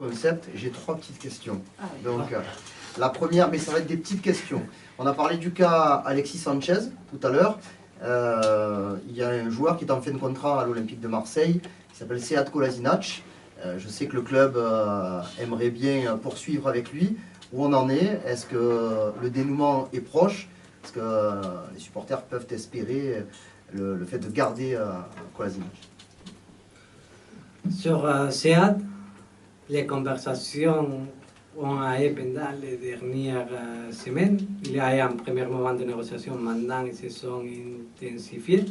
concept, j'ai 3 petites questions. Donc, la première, mais ça va être des petites questions. On a parlé du cas Alexis Sanchez tout à l'heure. Il y a un joueur qui est en fin de contrat à l'Olympique de Marseille, qui s'appelle Sead Kolasinac. Je sais que le club aimerait bien poursuivre avec lui. Où on en est? Est-ce que le dénouement est proche? Est-ce que les supporters peuvent espérer le fait de garder Kolasinac? Sur Sead, les conversations ont été pendant les dernières semaines. Il y a eu un premier moment de négociation, maintenant ils se sont intensifiés.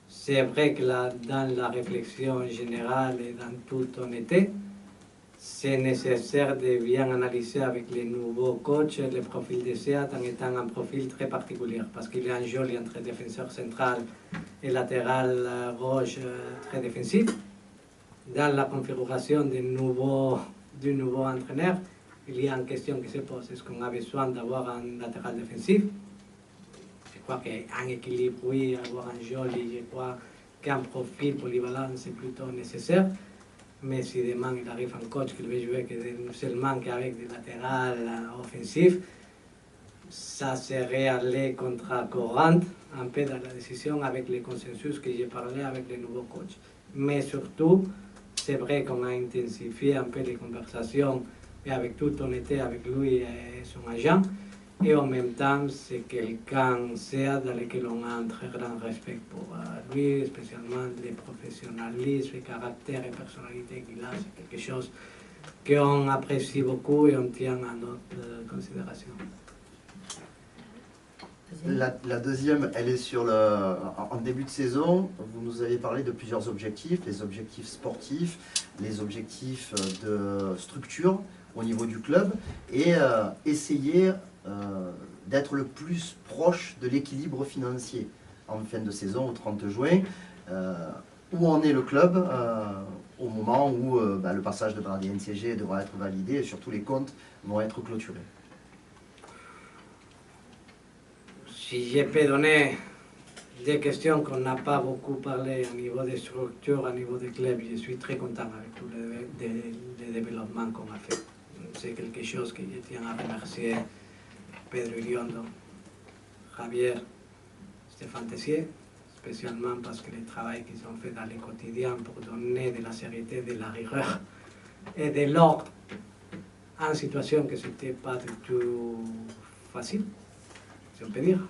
C'est vrai que dans la réflexion générale et dans toute honnêteté, c'est nécessaire de bien analyser avec les nouveaux coachs le profil de Sead en étant un profil très particulier, parce qu'il y a un joli entre défenseur central et latéral gauche très défensif. Dans la configuration du nouveau entraîneur, il y a une question qui se pose. Est-ce qu'on a besoin d'avoir un latéral défensif? Je crois qu'un équilibre, oui, avoir un joli, je crois qu'un profil polyvalent, c'est plutôt nécessaire. Mais si demain il arrive un coach qui veut jouer que seulement qu'avec des latérales offensifs, ça serait aller contre-courant un peu dans la décision avec les consensus que j'ai parlé avec les nouveaux coachs. Mais surtout, c'est vrai qu'on a intensifié un peu les conversations et avec toute honnêteté avec lui et son agent. Et en même temps, c'est quelqu'un dans lequel on a un très grand respect pour lui, spécialement le professionnalisme, le caractère et personnalité qu'il a. C'est quelque chose qu'on apprécie beaucoup et on tient à notre considération. La deuxième, elle est sur en début de saison. Vous nous avez parlé de plusieurs objectifs, les objectifs sportifs, les objectifs de structure au niveau du club, et essayer d'être le plus proche de l'équilibre financier en fin de saison, au 30 juin. Où en est le club au moment où le passage de la DNCG devra être validé et surtout les comptes vont être clôturés? Si je peux donner des questions qu'on n'a pas beaucoup parlé au niveau des structures, au niveau des clubs, je suis très content avec tous les développements qu'on a fait. C'est quelque chose que je tiens à remercier Pedro Iriondo, Javier, Stéphane Tessier, spécialement parce que le travail qu'ils ont fait dans le quotidien pour donner de la sérénité, de la rigueur et de l'ordre en situation que ce n'était pas du tout facile, si on peut dire.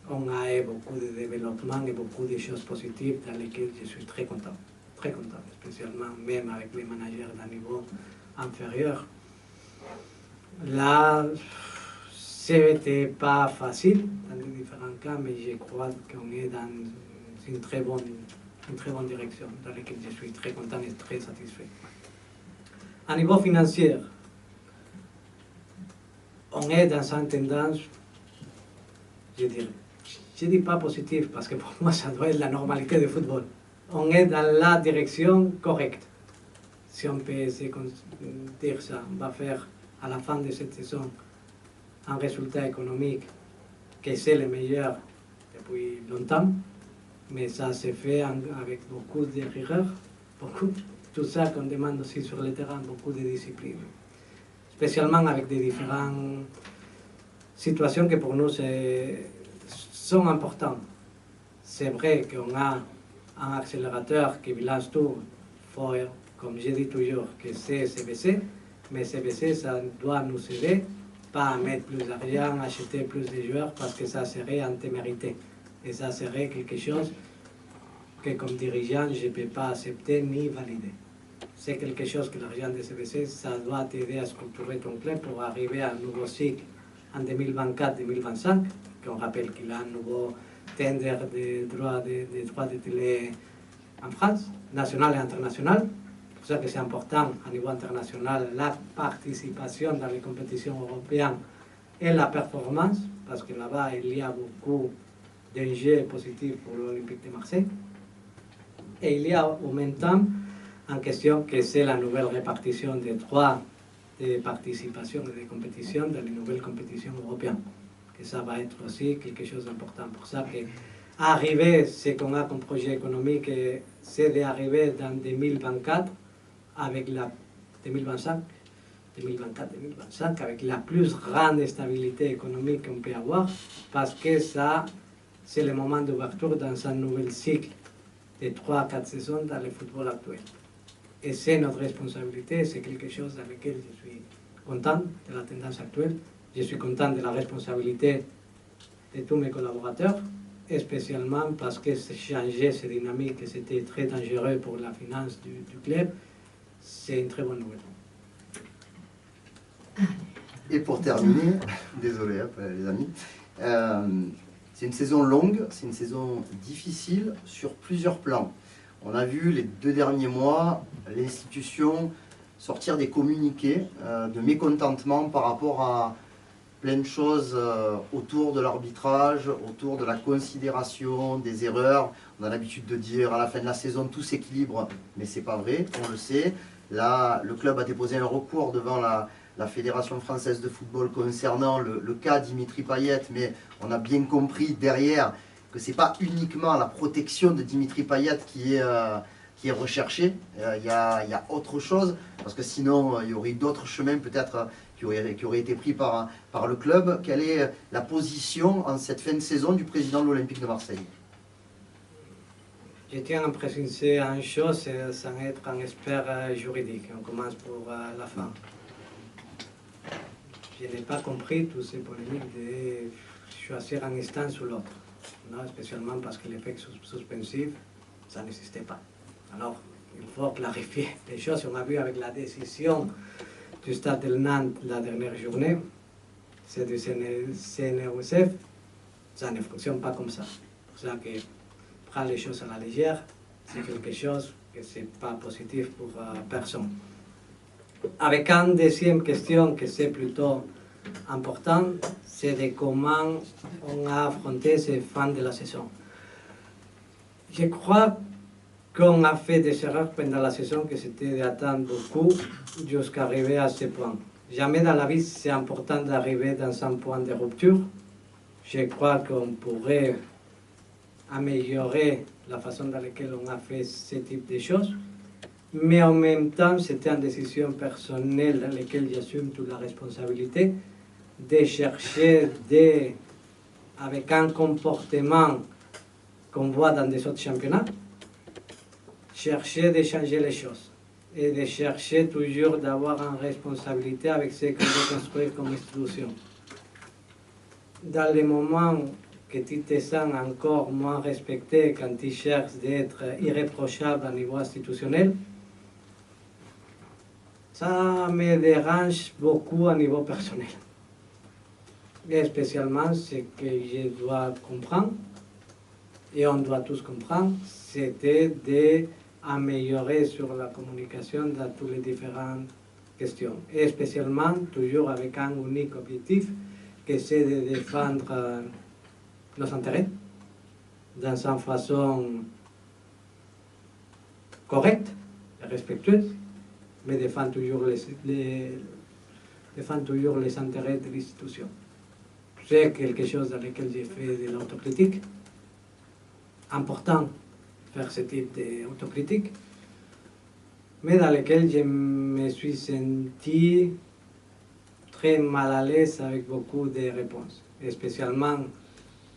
On a eu beaucoup de développement et beaucoup de choses positives dans lesquelles je suis très content, spécialement même avec les managers d'un niveau inférieur. Là, ce n'était pas facile dans les différents cas, mais je crois qu'on est dans une très bonne direction dans laquelle je suis très content et très satisfait. À niveau financier, on est dans une tendance, je dirais, je ne dis pas positive parce que pour moi ça doit être la normalité du football. On est dans la direction correcte. Si on peut dire ça, on va faire à la fin de cette saison un résultat économique que c'est le meilleur depuis longtemps, mais ça se fait avec beaucoup de rigueur, tout ça qu'on demande aussi sur le terrain, beaucoup de discipline, spécialement avec des différentes situations que pour nous sont importantes. C'est vrai qu'on a un accélérateur qui bilance tout, comme je dis toujours, que c'est CBC, mais CBC, ça doit nous aider, pas à mettre plus d'argent, acheter plus de joueurs, parce que ça serait un témérité. Et ça serait quelque chose que, comme dirigeant, je ne peux pas accepter ni valider. C'est quelque chose que l'argent de CBC, ça doit t'aider à structurer ton club pour arriver à un nouveau cycle en 2024-2025, qu'on rappelle qu'il y a un nouveau tender de droits de télé en France, national et international. C'est pour ça que c'est important à niveau international la participation dans les compétitions européennes et la performance, parce que là-bas il y a beaucoup d'enjeux positifs pour l'Olympique de Marseille. Et il y a en même temps en question que c'est la nouvelle répartition des droits de participation et de compétition dans les nouvelles compétitions européennes. Que ça va être aussi quelque chose d'important. Pour ça que arriver, ce qu'on a comme projet économique, c'est d'arriver dans 2024 avec la 2025, 2024-2025, avec la plus grande stabilité économique qu'on peut avoir, parce que ça, c'est le moment d'ouverture dans un nouvel cycle de 3 à 4 saisons dans le football actuel. Et c'est notre responsabilité, c'est quelque chose dans lequel je suis content de la tendance actuelle, je suis content de la responsabilité de tous mes collaborateurs, spécialement parce que changer ces dynamiques, et c'était très dangereux pour la finance du club, c'est une très bonne nouvelle. Et pour terminer, désolé les amis, c'est une saison longue, c'est une saison difficile sur plusieurs plans. On a vu les 2 derniers mois l'institution sortir des communiqués de mécontentement par rapport à plein de choses autour de l'arbitrage, autour de la considération des erreurs. On a l'habitude de dire à la fin de la saison tout s'équilibre, mais c'est pas vrai, on le sait. Là, le club a déposé un recours devant la Fédération française de football concernant le cas Dimitri Payet, mais on a bien compris derrière que ce n'est pas uniquement la protection de Dimitri Payet qui est recherchée. Il y a autre chose, parce que sinon il y aurait d'autres chemins peut-être qui auraient été pris par le club. Quelle est la position en cette fin de saison du président de l'Olympique de Marseille? Je tiens à préciser une chose sans être un expert juridique. On commence pour la fin. Je n'ai pas compris toutes ces polémiques de choisir un instance ou l'autre, spécialement parce que l'effet suspensif, ça n'existait pas. Alors, il faut clarifier les choses. On a vu avec la décision du Stade de Nantes la dernière journée, c'est du CNOSF, ça ne fonctionne pas comme ça. C'est pour ça que prendre les choses à la légère, c'est quelque chose que ce n'est pas positif pour personne. Avec une deuxième question que c'est plutôt important, c'est de comment on a affronté ces fins de la saison. Je crois qu'on a fait des erreurs pendant la saison que c'était d'attendre beaucoup jusqu'à arriver à ce point. Jamais dans la vie c'est important d'arriver dans un point de rupture. Je crois qu'on pourrait améliorer la façon dans laquelle on a fait ce type de choses. Mais en même temps, c'était une décision personnelle dans laquelle j'assume toute la responsabilité de chercher, avec un comportement qu'on voit dans des autres championnats, chercher de changer les choses et de chercher toujours d'avoir une responsabilité avec ce qu'on veut construire comme institution. Dans les moments que tu te sens encore moins respecté, quand tu cherches d'être irréprochable à niveau institutionnel, ça me dérange beaucoup à niveau personnel. Et spécialement, ce que je dois comprendre, et on doit tous comprendre, c'était d'améliorer sur la communication dans toutes les différentes questions. Et spécialement, toujours avec un unique objectif, que c'est de défendre nos intérêts dans une façon correcte et respectueuse, mais défendre toujours les intérêts de l'institution. C'est quelque chose dans lequel j'ai fait de l'autocritique. Important de faire ce type d'autocritique, mais dans lequel je me suis senti très mal à l'aise avec beaucoup de réponses. Et spécialement,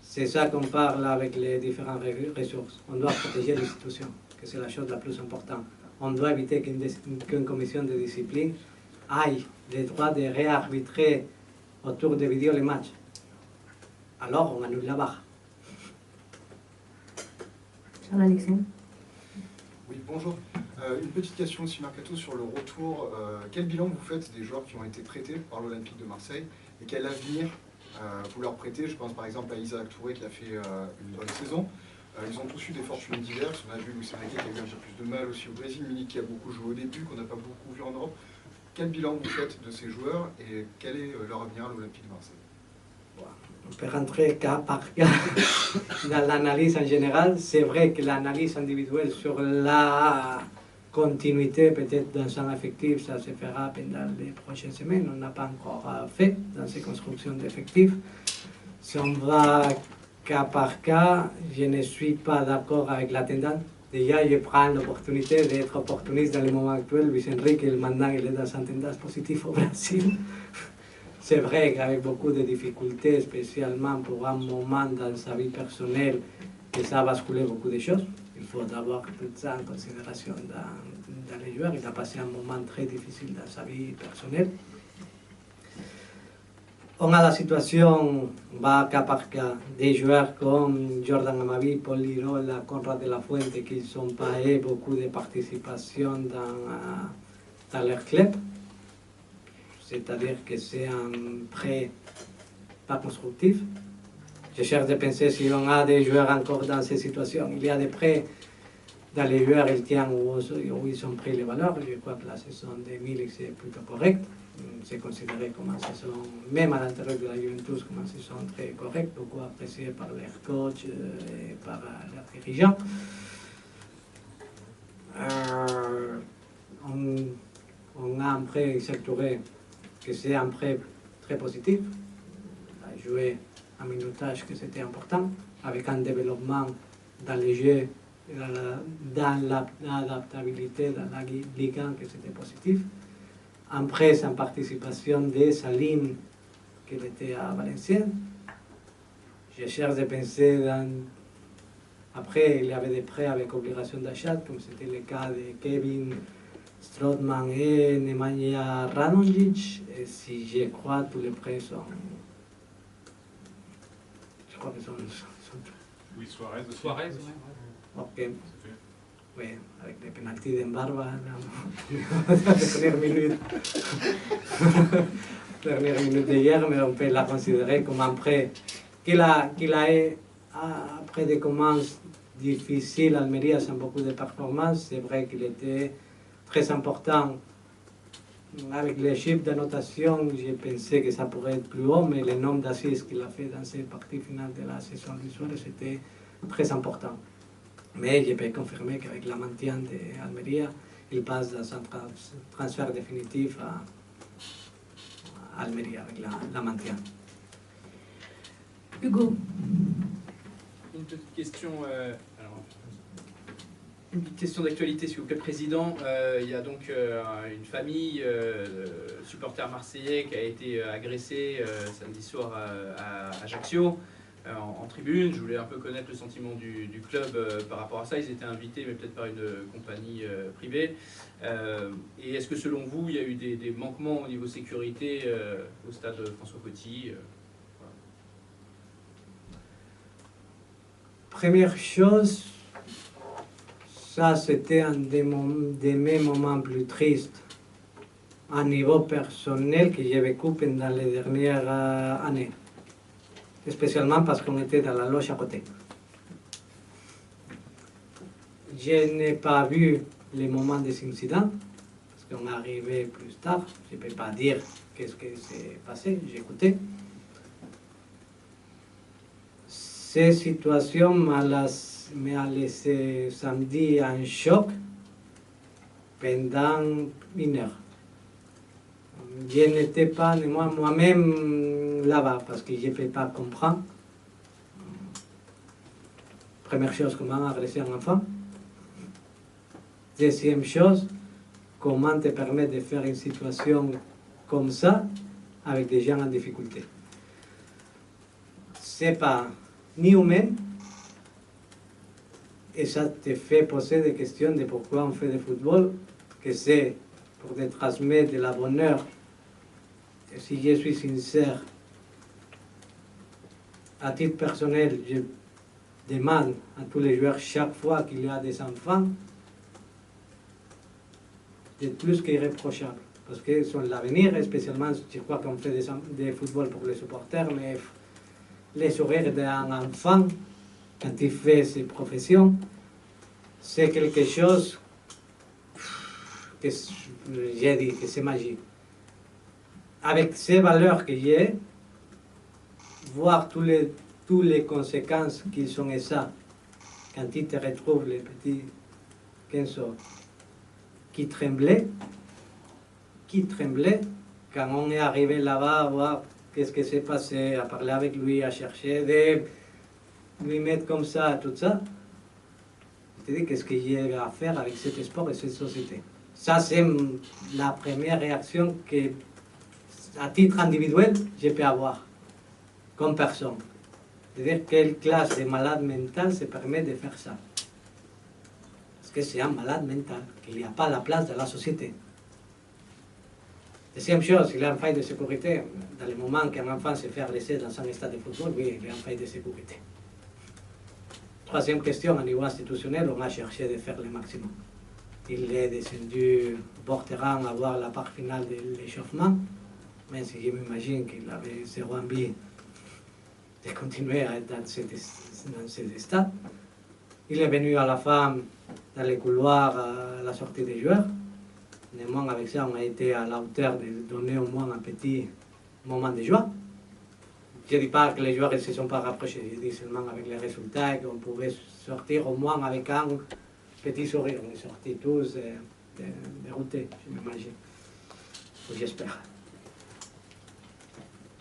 c'est ça qu'on parle avec les différentes ressources. On doit protéger l'institution, que c'est la chose la plus importante. On doit éviter qu'une commission de discipline ait le droit de réarbitrer autour des vidéos les matchs. Alors on annule la barre. Charles-Alexandre. Oui, bonjour. Une petite question aussi, Mercato, sur le retour. Quel bilan vous faites des joueurs qui ont été prêtés par l'Olympique de Marseille et quel avenir vous leur prêtez? Je pense par exemple à Isaac Touré qui a fait une bonne saison. Ils ont tous eu des fortunes diverses. On a vu Luis Enrique qui a eu un peu plus de mal aussi au Brésil, Milik qui a beaucoup joué au début, qu'on n'a pas beaucoup vu en Europe. Quel bilan vous faites de ces joueurs et quel est leur avenir à l'Olympique de Marseille? On peut rentrer cas par cas dans l'analyse en général. C'est vrai que l'analyse individuelle sur la continuité, peut-être dans un effectif, ça se fera pendant les prochaines semaines. On n'a pas encore fait dans ces constructions d'effectifs. Si on va cas par cas, je ne suis pas d'accord avec la tendance déjà je prends l'opportunité d'être opportuniste dans le moment actuel. Luis Enrique, maintenant, il est dans un tendance positive au Brésil. C'est vrai qu'avec beaucoup de difficultés, spécialement pour un moment dans sa vie personnelle, que ça a basculé beaucoup de choses. Il faut avoir tout ça en considération dans les joueurs. Il a passé un moment très difficile dans sa vie personnelle. On a la situation, va cas par cas, des joueurs comme Jordan Amavi, Paul Lirola, Conrad de la Fuente, qui n'ont pas eu beaucoup de participation dans leur club. C'est-à-dire que c'est un prêt pas constructif. Je cherche de penser si on a des joueurs encore dans ces situations. Il y a des prêts dans les joueurs, ils tiennent où ils ont pris les valeurs. Je crois que la saison 2000 c'est plutôt correct. C'est considéré comme une saison, même à l'intérieur de la Juventus, comme une saison très correcte, beaucoup appréciée par leurs coachs et par leurs dirigeants. On a un prêt sectoré que c'est un prêt très positif. On a joué un minutage que c'était important, avec un développement dans les jeux, dans l'adaptabilité, dans la Ligue 1 que c'était positif. Un prêt sans participation de Salim, qui était à Valenciennes. Je cherche de penser dans... Après, il y avait des prêts avec obligation d'achat, comme c'était le cas de Kevin Strootman et Nemanja Radonjic. Et si je crois, tous les prêts sont... Je crois que sont... Oui, Suarez aussi. Suarez, ouais. Ok. Oui, avec les pénalties d'Embarba, la dernière minute d'hier, mais on peut la considérer comme un prêt qu'il a eu après des commences difficiles à Almeria sans beaucoup de performances. C'est vrai qu'il était très important. Avec les chiffres d'annotation, j'ai pensé que ça pourrait être plus haut, mais le nombre d'assises qu'il a fait dans cette partie finale de la saison du soir, c'était très important. Mais je peux confirmer qu'avec la maintien d'Almeria, il passe dans un transfert définitif à Almeria avec la maintien. Hugo. Une petite question, une petite question d'actualité, s'il vous plaît, Président. Il y a donc une famille supporter marseillais qui a été agressée samedi soir à Ajaccio. En tribune. Je voulais un peu connaître le sentiment du club par rapport à ça. Ils étaient invités, mais peut-être par une compagnie privée. Et est-ce que selon vous, il y a eu des manquements au niveau sécurité au stade François Coty voilà. Première chose, ça c'était un de mes moments plus tristes à niveau personnel que j'ai vécu pendant les dernières années. Spécialement parce qu'on était dans la loge à côté. Je n'ai pas vu les moments des incidents, parce qu'on est arrivé plus tard. Je ne peux pas dire qu'est-ce qui s'est passé, j'écoutais. Ces situations m'ont laissé samedi un choc pendant une heure. Je n'étais pas moi-même là-bas parce que je ne peux pas comprendre. Première chose, comment agresser un enfant. Deuxième chose, comment te permettre de faire une situation comme ça avec des gens en difficulté. C'est pas ni humain et ça te fait poser des questions de pourquoi on fait du football, que c'est pour te transmettre de la bonheur. Et si je suis sincère, à titre personnel, je demande à tous les joueurs chaque fois qu'il y a des enfants d'être plus qu'irréprochables. Parce qu'ils sont l'avenir, et spécialement, je crois qu'on fait des football pour les supporters, mais les sourires d'un enfant, quand il fait ses professions, c'est quelque chose que j'ai dit, que c'est magique. Avec ces valeurs que j'ai, voir toutes les conséquences qui sont ça, quand il te retrouve les petits Kenzo qui tremblaient, quand on est arrivé là-bas à voir qu'est-ce qui s'est passé, à parler avec lui, à chercher de lui mettre comme ça, tout ça, c'est-à-dire qu'est-ce que j'ai à faire avec cet sport et cette société. Ça, c'est la première réaction que, à titre individuel, je peux avoir comme personne. C'est-à-dire quelle classe de malade mental se permet de faire ça. Parce que c'est un malade mental, qu'il n'y a pas la place dans la société. Deuxième chose, il y a une faille de sécurité. Dans le moment qu'un enfant se fait laisser dans un stade de football, oui, il y a une faille de sécurité. Troisième question, au niveau institutionnel, on a cherché de faire le maximum. Il est descendu au bord terrain à voir la part finale de l'échauffement, même si je m'imagine qu'il avait zéro envie de continuer à être dans ce stade. Il est venu à la fin dans les couloirs à la sortie des joueurs. Néanmoins, avec ça, on a été à la hauteur de donner au moins un petit moment de joie. Je ne dis pas que les joueurs ne se sont pas rapprochés, je dis seulement avec les résultats qu'on pouvait sortir au moins avec un petit sourire. On est sortis tous déroutés, je m'imagine, ou j'espère.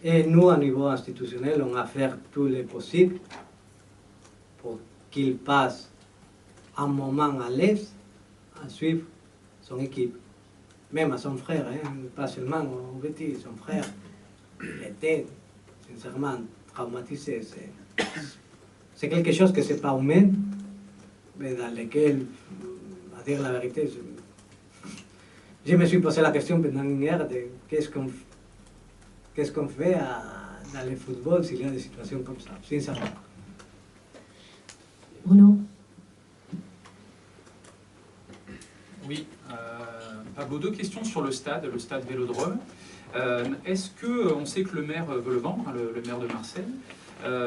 Et nous, à niveau institutionnel, on va faire tout le possible pour qu'il passe un moment à l'aise à suivre son équipe. Même à son frère, hein, pas seulement au petit, son frère, il était sincèrement traumatisé. C'est quelque chose que c'est pas humain, mais dans lequel, à dire la vérité, je me suis posé la question pendant une heure de qu'est-ce qu'on fait dans le football s'il y a des situations comme ça, sincèrement. Bruno. Oui, Pablo, deux questions sur le stade Vélodrome. Est-ce que, on sait que le maire veut le vendre, hein, le maire de Marseille,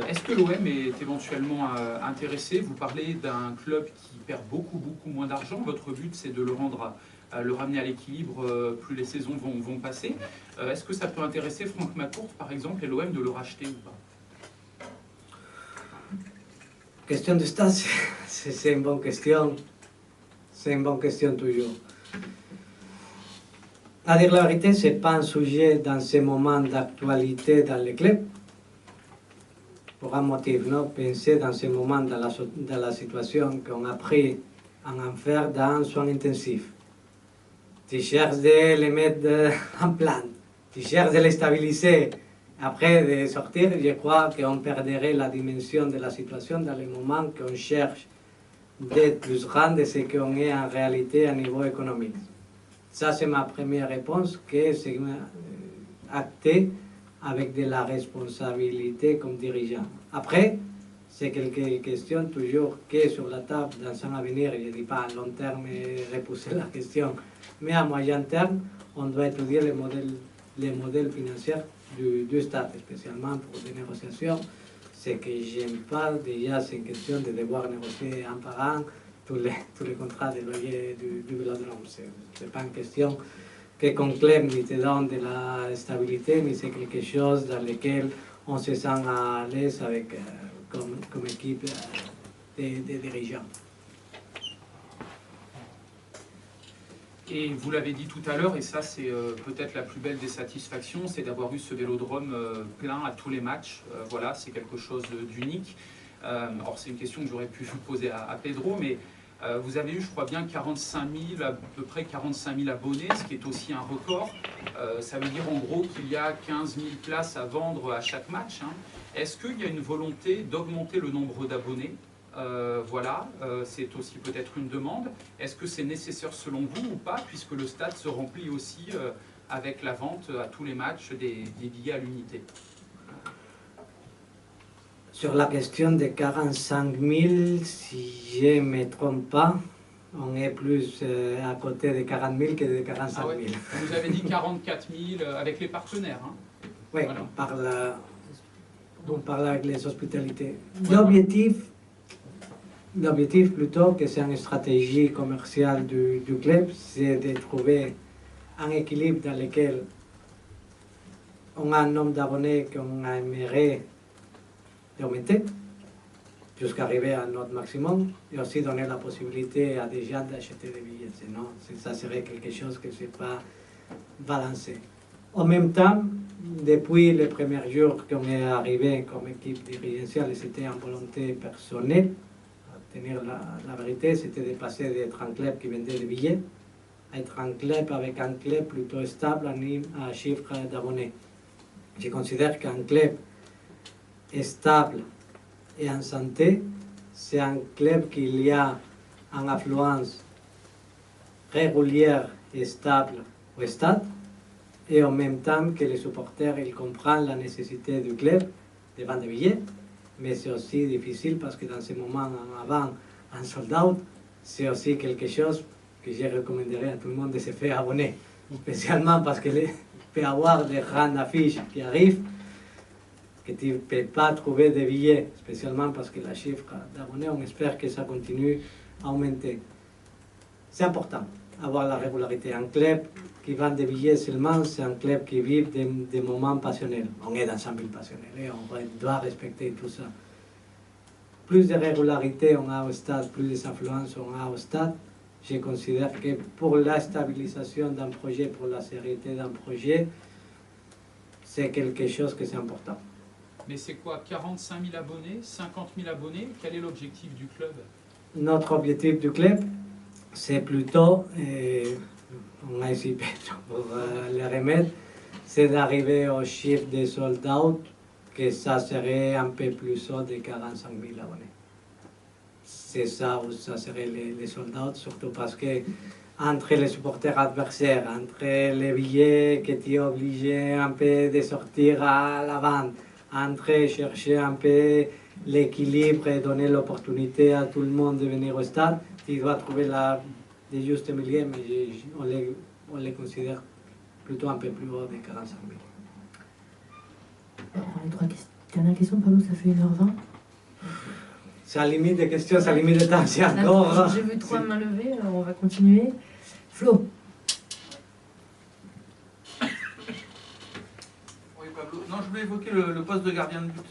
est-ce que l'OM est éventuellement intéressé? Vous parlez d'un club qui perd beaucoup moins d'argent. Votre but, c'est de le ramener à l'équilibre plus les saisons vont passer. Est-ce que ça peut intéresser Franck McCourt, par exemple, et l'OM de le racheter ou pas? Question de stade, c'est une bonne question. C'est une bonne question toujours. À dire la vérité, ce n'est pas un sujet dans ces moments d'actualité dans le club. Pour un motif, non? Penser dans ces moments dans la situation qu'on a pris en faire dans un soin intensif. Tu cherches de les mettre en plan, tu cherches de les stabiliser. Après de sortir, je crois qu'on perdrait la dimension de la situation dans le moment qu'on cherche d'être plus grand de ce qu'on est en réalité à niveau économique. Ça, c'est ma première réponse, que c'est acté avec de la responsabilité comme dirigeant. Après, c'est quelques questions toujours qui est sur la table dans un avenir, je ne dis pas à long terme et repousser la question, mais à moyen terme, on doit étudier les modèles financiers du Stade, spécialement pour des négociations. Ce que j'aime pas déjà, c'est une question de devoir négocier un par un tous les contrats de loyer du Vélodrome. Ce n'est pas une question que conclame ni te donne de la stabilité, mais c'est quelque chose dans lequel on se sent à l'aise avec, comme équipe de dirigeants. Et vous l'avez dit tout à l'heure, et ça c'est peut-être la plus belle des satisfactions, c'est d'avoir eu ce Vélodrome plein à tous les matchs. Voilà, c'est quelque chose d'unique. Alors c'est une question que j'aurais pu vous poser à Pedro, mais vous avez eu, je crois bien, 45 000, à peu près 45 000 abonnés, ce qui est aussi un record. Ça veut dire en gros qu'il y a 15 000 places à vendre à chaque match, hein. Est-ce qu'il y a une volonté d'augmenter le nombre d'abonnés? Voilà, c'est aussi peut-être une demande. Est-ce que c'est nécessaire selon vous ou pas, puisque le stade se remplit aussi avec la vente à tous les matchs des billets à l'unité? Sur la question de 45 000, si je ne me trompe pas, on est plus à côté de 40 000 que de 45 000. Ah ouais. Vous avez dit 44 000 avec les partenaires, hein. Oui, Voilà. on parle avec les hospitalités. Ouais, L'objectif plutôt que c'est une stratégie commerciale du club, c'est de trouver un équilibre dans lequel on a un nombre d'abonnés qu'on aimerait augmenter jusqu'à arriver à notre maximum et aussi donner la possibilité à des gens d'acheter des billets. Sinon, ça serait quelque chose que ce n'est pas balancé. En même temps, depuis les premiers jours qu'on est arrivé comme équipe dirigenciale, c'était en volonté personnelle, tenir la vérité, c'était de passer d'être un club qui vendait des billets à être un club avec un club plutôt stable à chiffre d'abonnés. Je considère qu'un club stable et en santé, c'est un club qui y a une affluence régulière et stable au stade, et en même temps que les supporters ils comprennent la nécessité du club de vendre des billets, mais c'est aussi difficile parce que dans ce moment avant un sold out, c'est aussi quelque chose que je recommanderais à tout le monde de se faire abonner, spécialement parce qu'il peut y avoir des grandes affiches qui arrivent, que tu ne peux pas trouver de billets, spécialement parce que la chiffre d'abonnés, on espère que ça continue à augmenter. C'est important avoir la régularité. Un club qui vend des billets seulement, c'est un club qui vit des moments passionnels. On est dans un ville passionnel et on doit respecter tout ça. Plus de régularité on a au stade, plus d'influence on a au stade. Je considère que pour la stabilisation d'un projet, pour la sérénité d'un projet, c'est quelque chose qui est important. Mais c'est quoi, 45 000 abonnés, 50 000 abonnés? Quel est l'objectif du club? Notre objectif du club, c'est plutôt, on a ici pour les remettre, c'est d'arriver au chiffre des sold out, que ça serait un peu plus haut de 45 000 abonnés. C'est ça où ça serait les sold out, surtout parce que entre les supporters adversaires, entre les billets que tu es obligé un peu de sortir à la vente, entre chercher un peu l'équilibre et donner l'opportunité à tout le monde de venir au stade, tu dois trouver le juste milieu, mais on les considère plutôt un peu plus haut de 45 000. Les trois dernières questions, pardon, ça fait 1h20. C'est à la limite des questions, c'est à la limite de temps, c'est encore... J'ai vu 3 mains levées, alors on va continuer. Flo. Oui, Pablo. Non, je voulais évoquer le poste de gardien de but.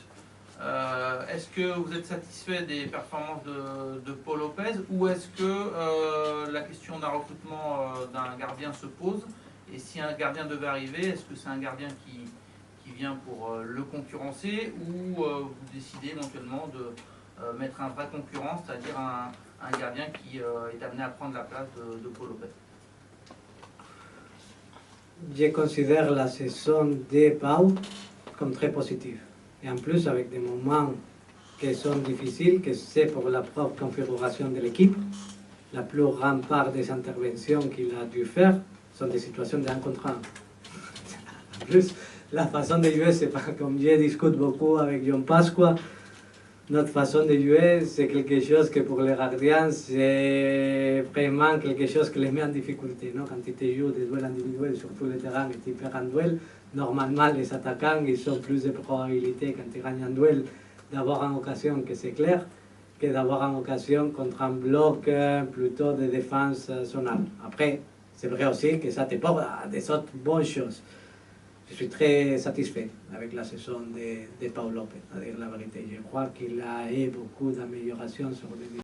Est-ce que vous êtes satisfait des performances de Paul Lopez, ou est-ce que la question d'un recrutement d'un gardien se pose? Et si un gardien devait arriver, est-ce que c'est un gardien qui vient pour le concurrencer, ou vous décidez éventuellement de mettre un vrai concurrent, c'est-à-dire un gardien qui est amené à prendre la place de Paul Lopez? Je considère la saison de Pau comme très positive. Et en plus, avec des moments qui sont difficiles, que c'est pour la propre configuration de l'équipe, la plus grande part des interventions qu'il a dû faire sont des situations d'un contre un. En plus, la façon de jouer, c'est pas comme je discute beaucoup avec John Pasqua. Notre façon de jouer, c'est quelque chose que pour les gardiens, c'est vraiment quelque chose qui les met en difficulté. Non? Quand tu te joues des duels individuels sur tous les terrains et tu perds un duel, normalement les attaquants ils ont plus de probabilités quand tu gagnes un duel d'avoir une occasion que c'est clair, que d'avoir une occasion contre un bloc plutôt de défense zonale. Après, c'est vrai aussi que ça te porte à des autres bonnes choses. Je suis très satisfait avec la saison de Pau Lopez, à dire la vérité. Je crois qu'il a eu beaucoup d'améliorations sur les